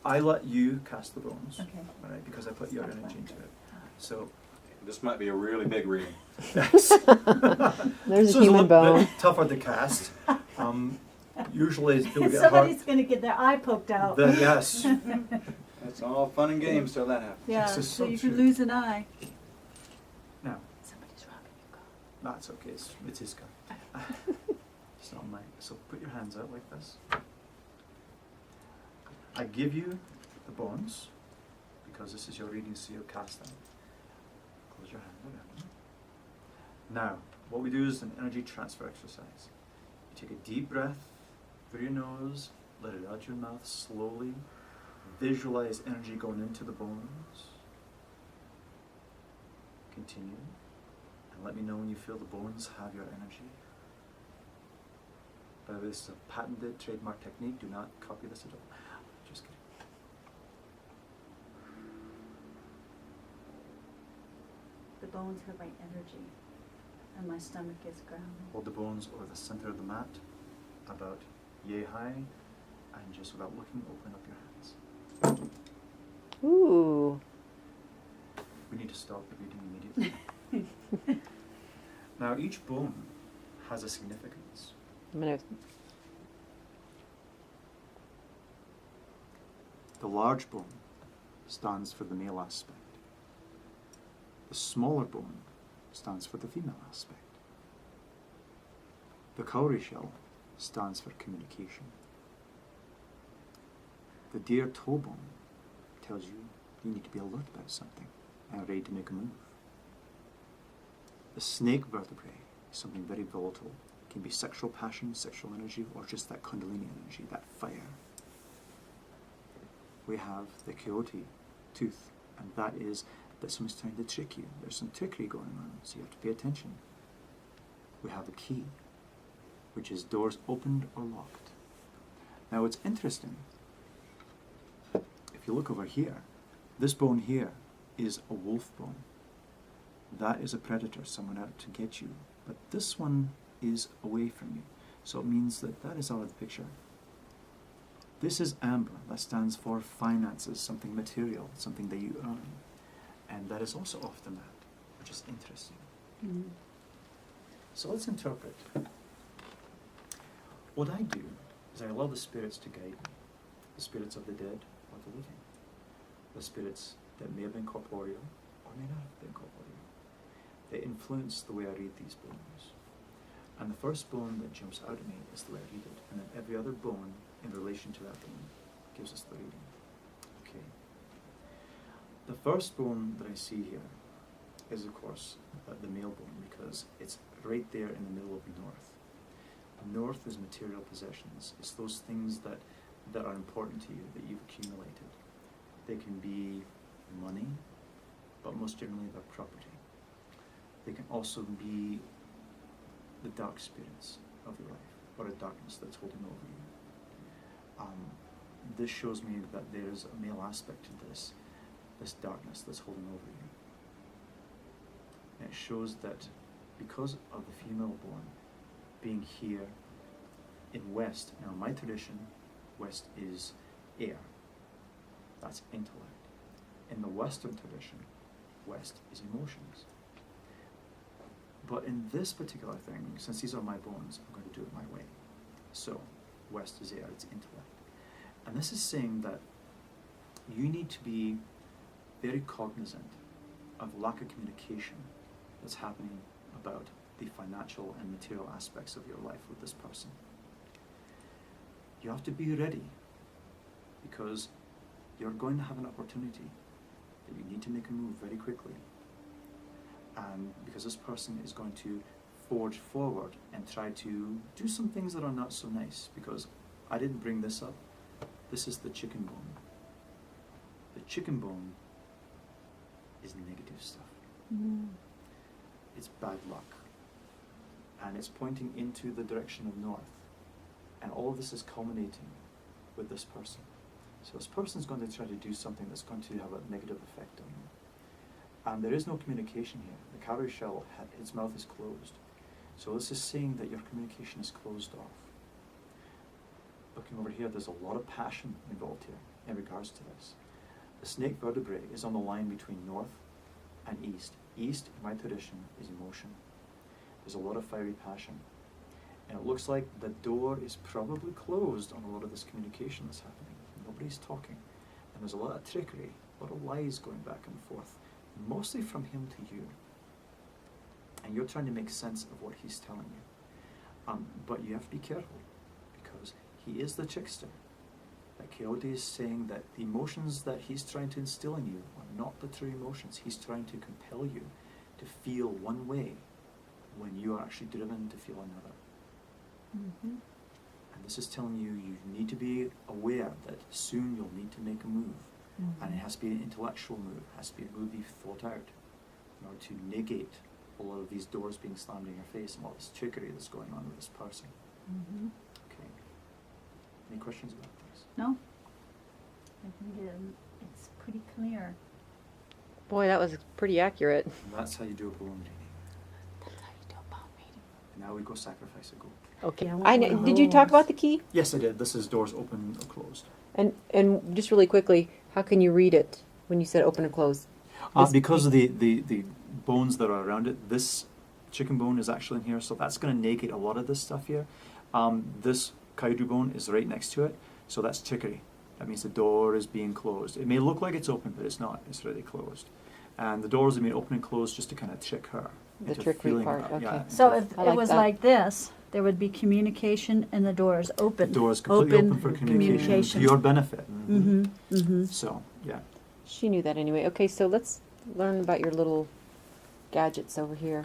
I let you cast the bones, Okay. all right, because I put your That's energy fine. into it. So, This might be a really big reading. There's a so human it's a bone. bit tougher to cast. Usually people get Somebody's hurt. going to get their eye poked out. Then yes. It's all fun and games till that happens. Yeah, This is so so you true. could lose an eye. Now, Somebody's robbing your car. that's okay. It's his car. It's not mine. So put your hands out like this. I give you the bones because this is your reading, so you'll cast them. Close your hand around them. Now, what we do is an energy transfer exercise. You take a deep breath through your nose, let it out your mouth slowly. Visualize energy going into the bones. Continue. And let me know when you feel the bones have your energy. By the way, this is a patented trademark technique. Do not copy this at all. Just kidding. The bones have my energy, and my stomach is grounded. Hold the bones over the center of the mat, about yay high, and just without looking, open up your hands. Ooh. We need to stop the reading immediately. Now, each bone has a significance. I'm gonna. The large bone stands for the male aspect. The smaller bone stands for the female aspect. The cowrie shell stands for communication. The deer toe bone tells you you need to be alert about something and ready to make a move. The snake vertebrae is something very volatile. It can be sexual passion, sexual energy, or just that kundalini energy, that fire. We have the coyote tooth, and that is that someone's trying to trick you. There's some trickery going on, so you have to pay attention. We have the key, which is doors opened or locked. Now it's interesting. If you look over here, this bone here is a wolf bone. That is a predator, someone out to get you. But this one is away from you. So it means that that is out of the picture. This is amber. That stands for finances, something material, something that you earn. And that is also off the mat, which is interesting. Mm-hmm. So let's interpret. What I do is I allow the spirits to guide me. The spirits of the dead or the living. The spirits that may have been corporeal or may not have been corporeal. They influence the way I read these bones. And the first bone that jumps out at me is the way I read it. And then every other bone in relation to that bone gives us the reading. Okay. The first bone that I see here is, of course, the male bone, because it's right there in the middle of the north. North is material possessions. It's those things that are important to you, that you've accumulated. They can be money, but most generally they're property. They can also be the dark spirits of your life, or a darkness that's holding over you. This shows me that there's a male aspect to this darkness that's holding over you. And it shows that because of the female born being here in West, now in my tradition, West is air. That's intellect. In the Western tradition, West is emotions. But in this particular thing, since these are my bones, I'm going to do it my way. So, West is air, it's intellect. And this is saying that you need to be very cognizant of lack of communication that's happening about the financial and material aspects of your life with this person. You have to be ready, because you're going to have an opportunity that you need to make a move very quickly. And because this person is going to forge forward and try to do some things that are not so nice, because I didn't bring this up. This is the chicken bone. The chicken bone is negative stuff. Mm-hmm. It's bad luck. And it's pointing into the direction of north. And all of this is culminating with this person. So this person's going to try to do something that's going to have a negative effect on you. And there is no communication here. The cowrie shell, its mouth is closed. So this is saying that your communication is closed off. Looking over here, there's a lot of passion involved here. in regards to this. The snake vertebrae is on the line between north and east. East, in my tradition, is emotion. There's a lot of fiery passion. And it looks like the door is probably closed on a lot of this communication that's happening. Nobody's talking. And there's a lot of trickery, a lot of lies going back and forth, mostly from him to you. And you're trying to make sense of what he's telling you. But you have to be careful, because he is the trickster. That Coyote is saying that the emotions that he's trying to instill in you are not the true emotions. He's trying to compel you to feel one way when you are actually driven to feel another. Mm-hmm. And this is telling you need to be aware that soon you'll need to make a move. Mm-hmm. And it has to be an intellectual move. It has to be a move you've thought out in order to negate a lot of these doors being slammed in your face and all this trickery that's going on with this person. Mm-hmm. Okay. Any questions about this? No? I think it's pretty clear. Boy, that was pretty accurate. And that's how you do a balloon reading. That's how you do a bomb reading. And now we go sacrifice a goat. Okay. Yeah, I want one of Did you talk those. about the key? Yes, I did. This is doors open or closed. And just really quickly, how can you read it when you said open and close? This- Because of the bones that are around it, this chicken bone is actually in here, so that's going to negate a lot of this stuff here. This coyote bone is right next to it, so that's trickery. That means the door is being closed. It may look like it's open, but it's not. It's really closed. And the doors are being open and closed just to kind of trick her. The into trickery feeling part, that, okay. yeah, So into- if I it like was that. like this, there would be communication and the doors open. the door is completely open for communication, communication. to your benefit. Mm-hmm. Mm-hmm. So, yeah. She knew that anyway. Okay, so let's learn about your little gadgets over here.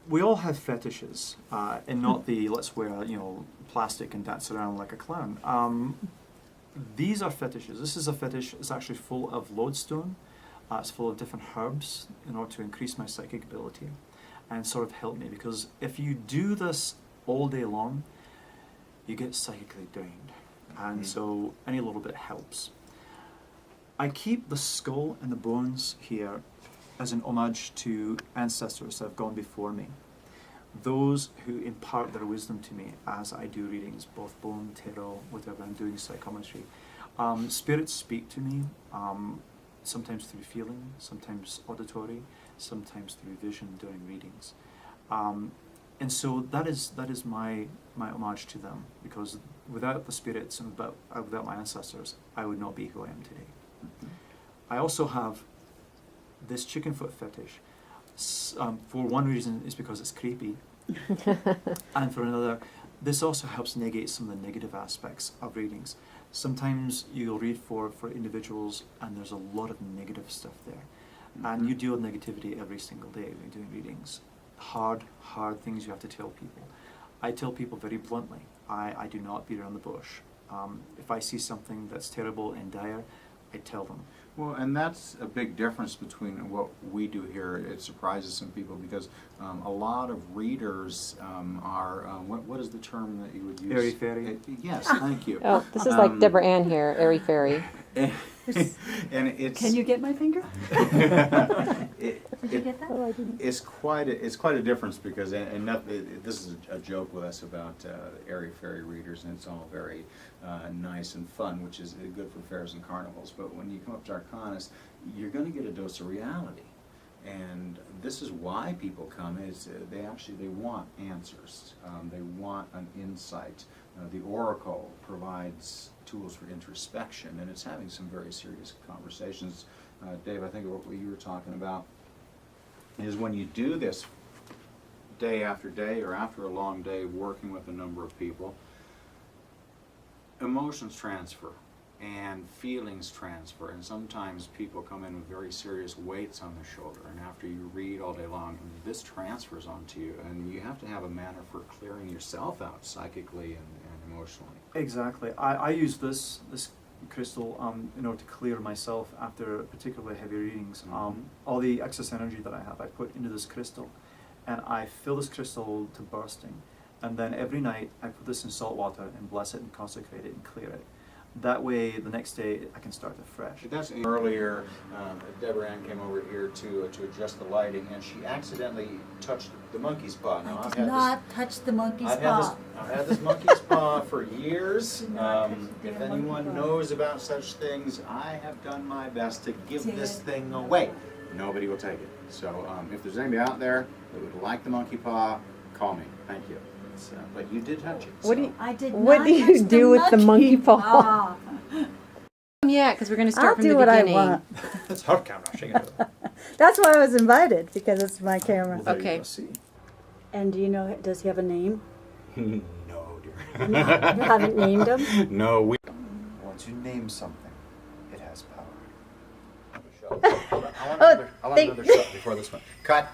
We all have fetishes, and not the let's wear plastic and dance around like a clown. These are fetishes. This is a fetish. It's actually full of lodestone. It's full of different herbs in order to increase my psychic ability and sort of help me, because if you do this all day long, you get psychically drained, and so any little bit helps. I keep the skull and the bones here as an homage to ancestors that have gone before me, those who impart their wisdom to me as I do readings, both bone, tarot, whatever I'm doing psychometry. Spirits speak to me, sometimes through feeling, sometimes auditory, sometimes through vision during readings. And so that is my homage to them, because without the spirits and without my ancestors, I would not be who I am today. I also have this chicken foot fetish. For one reason is because it's creepy, and for another, this also helps negate some of the negative aspects of readings. Sometimes you'll read for individuals and there's a lot of negative stuff there, and you deal with negativity every single day when you're doing readings. Hard things you have to tell people. I tell people very bluntly, I do not beat around the bush. If I see something that's terrible and dire, I tell them. Well, and that's a big difference between what we do here. It surprises some people because a lot of readers are, what is the term that you would use? Airy-fairy. Yes, thank you. Oh, this is like Deborah Ann here, airy fairy. And it's Can you get my finger? it, Did you get that? Oh, I didn't. it's quite a difference because this is a joke with us about airy fairy readers, and it's all very nice and fun, which is good for fairs and carnivals. But when you come up to Arcanis, you're going to get a dose of reality, and this is why people come. Is they want answers. They want an insight. The Oracle provides tools for introspection, and it's having some very serious conversations. Dave, I think what you were talking about is when you do this day after day or after a long day working with a number of people, emotions transfer and feelings transfer, and sometimes people come in with very serious weights on their shoulder, and after you read all day long, this transfers onto you, and you have to have a manner for clearing yourself out psychically and emotionally. Exactly. I use this crystal in order to clear myself after particularly heavy readings. All the excess energy that I have, I put into this crystal, and I fill this crystal to bursting. And then every night I put this in salt water and bless it and consecrate it and clear it. That way, the next day I can start afresh. It does. Earlier, Deborah Ann came over here to adjust the lighting, and she accidentally touched the monkey's paw. Now, I did not touch the monkey's paw. I've had this monkey's paw for years. Did not touch the If damn anyone monkey paw. knows about such things, I have done my best to give this Did. thing away. Nobody will take it. So if there's anybody out there that would like the monkey paw, call me. Thank you. But you did touch it. What do so- you- I did What not do you touch the do with the monkey paw? Yeah, because we're going to I'll start from do the what I beginning. want. It's her camera. She can do it. That's why I was invited, because it's my camera. Well, there you Okay. go, see. And do you know, does he have a name? No, dear. You haven't named him? No, we. Once you name something, it has power. I want another shot before this one. Cut.